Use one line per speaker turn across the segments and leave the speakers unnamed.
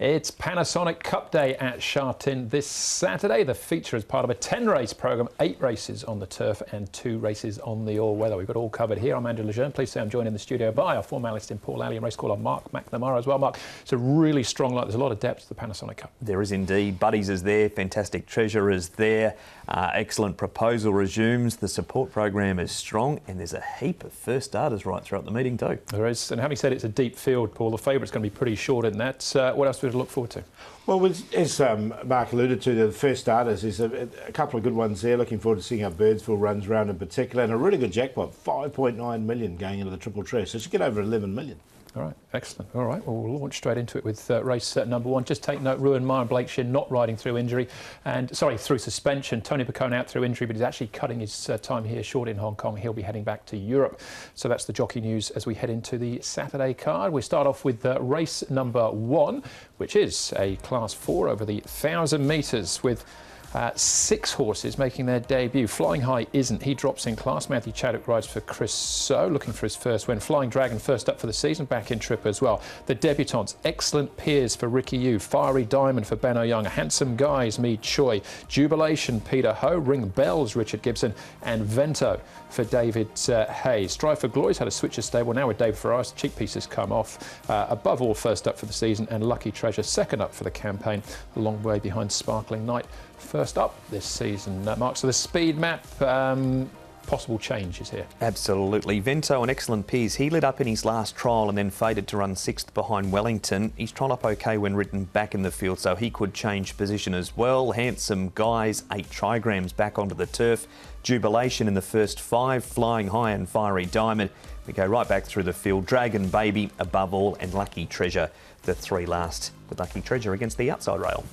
It's Panasonic Cup Day at Sha Tin this Saturday. The feature is part of a 10-race programme, 8 races on the turf and 2 races on the all-weather. We've got it all covered here. I'm Andrew Lejeune. Please say I'm joined in the studio by our former analyst in Paul Alley and race caller Mark McNamara as well. Mark, it's a really strong line. There's a lot of depth to the Panasonic Cup.
There is indeed. Buddies is there. Fantastic Treasure is there. Excellent Proposal resumes. The support program is strong, and there's a heap of first starters right throughout the meeting too.
There is, and having said it's a deep field, Paul, the favourite's going to be pretty short in that. What else do we look forward to?
Well, as Mark alluded to, the first starters is a couple of good ones there. Looking forward to seeing how Birdsville runs round in particular, and a really good jackpot, 5.9 million going into the Triple Treasure. So it should get over 11 million.
All right, excellent. All right, well, we'll launch straight into it with race number 1. Just take note, Ruin Meyer and Blake Shin not riding through injury, through suspension. Tony Bacone out through injury, but he's actually cutting his time here short in Hong Kong. He'll be heading back to Europe. So that's the jockey news as we head into the Saturday card. We start off with race number 1, which is a Class 4 over the 1,000 metres with 6 horses making their debut. Flying High isn't. He drops in class. Matthew Chaddock rides for Chris So, looking for his first win. Flying Dragon first up for the season, back in trip as well. The debutantes, Excellent Peers for Ricky Yu, Fiery Diamond for Benno Young, Handsome Guys, Mead Choi, Jubilation, Peter Ho, Ring Bells, Richard Gibson, and Vento for David Hayes. Strive for Glory's had a switcher stable. Now with Dave Ferraris, cheek pieces come off. Above all, first up for the season, and Lucky Treasure second up for the campaign, a long way behind Sparkling Night first up this season. Mark, so the speed map, possible changes here.
Absolutely. Vento and Excellent Peers, he lit up in his last trial and then faded to run 6th behind Wellington. He's trialled up okay when ridden back in the field, so he could change position as well. Handsome Guys, 8 trigrams back onto the turf. Jubilation in the first 5, Flying High and Fiery Diamond. We go right back through the field. Dragon Baby above all, and Lucky Treasure, the 3 last, with Lucky Treasure against the outside rail.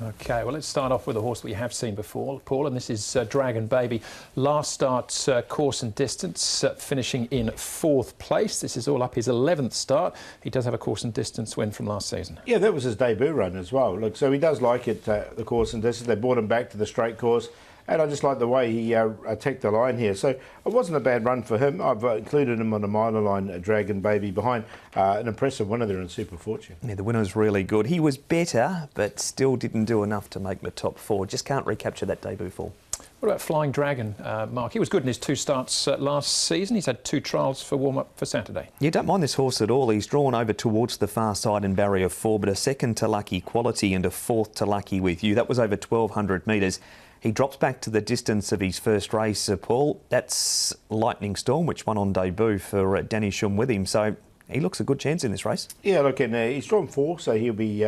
OK, well, let's start off with a horse that we have seen before, Paul, and this is Dragon Baby. Last start, course and distance, finishing in 4th place. This is all up his 11th start. He does have a course and distance win from last season.
Yeah, that was his debut run as well. Look, so he does like it, the course and distance. They brought him back to the straight course. And I just like the way he attacked the line here. So it wasn't a bad run for him. I've included him on the minor line, Dragon Baby, behind an impressive winner there in Super Fortune.
Yeah, the winner's really good. He was better, but still didn't do enough to make the top 4. Just can't recapture that debut fall.
What about Flying Dragon, Mark? He was good in his 2 starts last season. He's had 2 trials for warm-up for Saturday.
You don't mind this horse at all. He's drawn over towards the far side in barrier 4, but a 2nd to Lucky Quality and a 4th to Lucky With You. That was over 1,200 metres. He drops back to the distance of his first race, Paul. That's Lightning Storm, which won on debut for Danny Shum with him. So he looks a good chance in this race. Yeah,
look, and he's drawn 4, so he'll be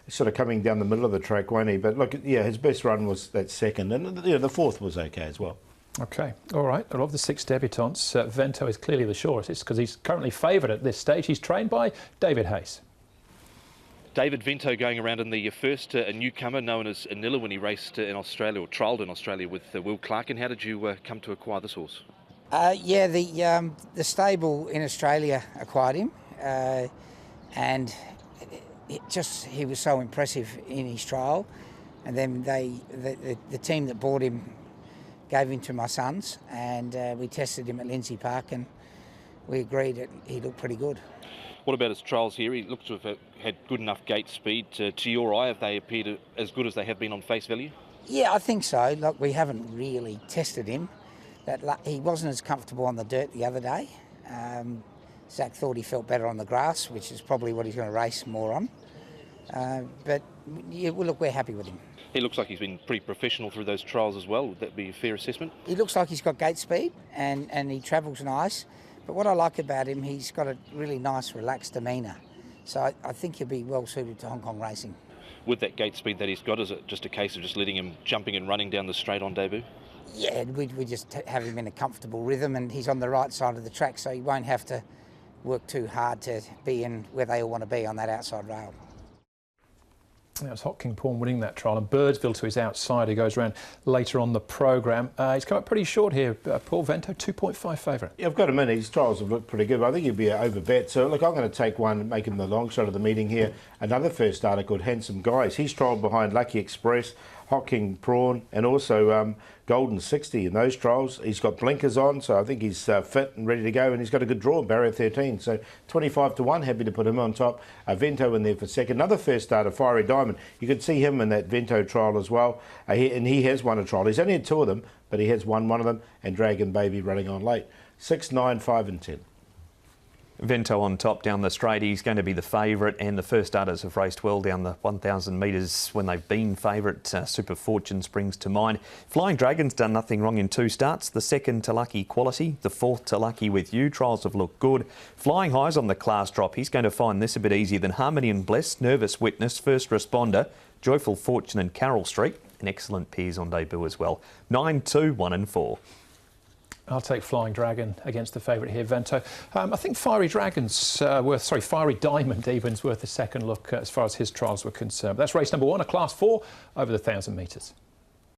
sort of coming down the middle of the track, won't he? But look, yeah, his best run was that 2nd, and the 4th was okay as well.
OK, all right. Of the 6 debutants, Vento is clearly the shortest because he's currently favoured at this stage. He's trained by David Hayes.
David Vento going around in the first, a newcomer known as Anilla when he raced in Australia, or trialled in Australia with Will Clark. And how did you come to acquire this horse?
Yeah, the stable in Australia acquired him, and he was so impressive in his trial. And then the team that bought him gave him to my sons, and we tested him at Lindsay Park, and we agreed that he looked pretty good.
What about his trials here? He looks to have had good enough gate speed. To your eye, have they appeared as good as they have been on face value?
Yeah, I think so. Look, we haven't really tested him. He wasn't as comfortable on the dirt the other day. Zach thought he felt better on the grass, which is probably what he's going to race more on. But yeah, well, look, we're happy with him.
He looks like he's been pretty professional through those trials as well. Would that be a fair assessment?
He looks like he's got gate speed and he travels nice. But what I like about him, he's got a really nice, relaxed demeanour. So I think he'll be well suited to Hong Kong racing.
With that gate speed that he's got, is it just a case of just letting him jumping and running down the straight on debut?
Yeah, we just have him in a comfortable rhythm, and he's on the right side of the track, so he won't have to work too hard to be in where they all want to be on that outside rail.
That was Hot King Pawn winning that trial, and Birdsville to his outside, who goes around later on the programme. He's come up pretty short here, Paul. Vento, 2.5 favourite.
Yeah, I've got him in. His trials have looked pretty good, but I think he'd be an over bet. So, look, I'm going to take one and make him the long shot of the meeting here. Another first starter called Handsome Guys. He's trialled behind Lucky Express, Hot King Prawn, and also Golden 60 in those trials. He's got blinkers on, so I think he's fit and ready to go, and he's got a good draw, barrier 13. So 25 to 1, happy to put him on top. Vento in there for second. Another first starter, Fiery Diamond. You could see him in that Vento trial as well, and he has won a trial. He's only had 2 of them, but he has won one of them, and Dragon Baby running on late. 6, 9, 5 and 10.
Vento on top down the straight. He's going to be the favourite, and the first starters have raced well down the 1,000 metres when they've been favourite. Super Fortune springs to mind. Flying Dragon's done nothing wrong in 2 starts. The second to Lucky Quality, the fourth to Lucky With You. Trials have looked good. Flying High's on the class drop. He's going to find this a bit easier than Harmony and Bless, Nervous Witness, First Responder, Joyful Fortune and Carroll Street. An excellent Peers on debut as well. 9, 2, 1 and 4.
I'll take Flying Dragon against the favourite here, Vento. I think Fiery Diamond even's worth a second look as far as his trials were concerned. But that's race number 1, a Class 4 over the 1,000 metres.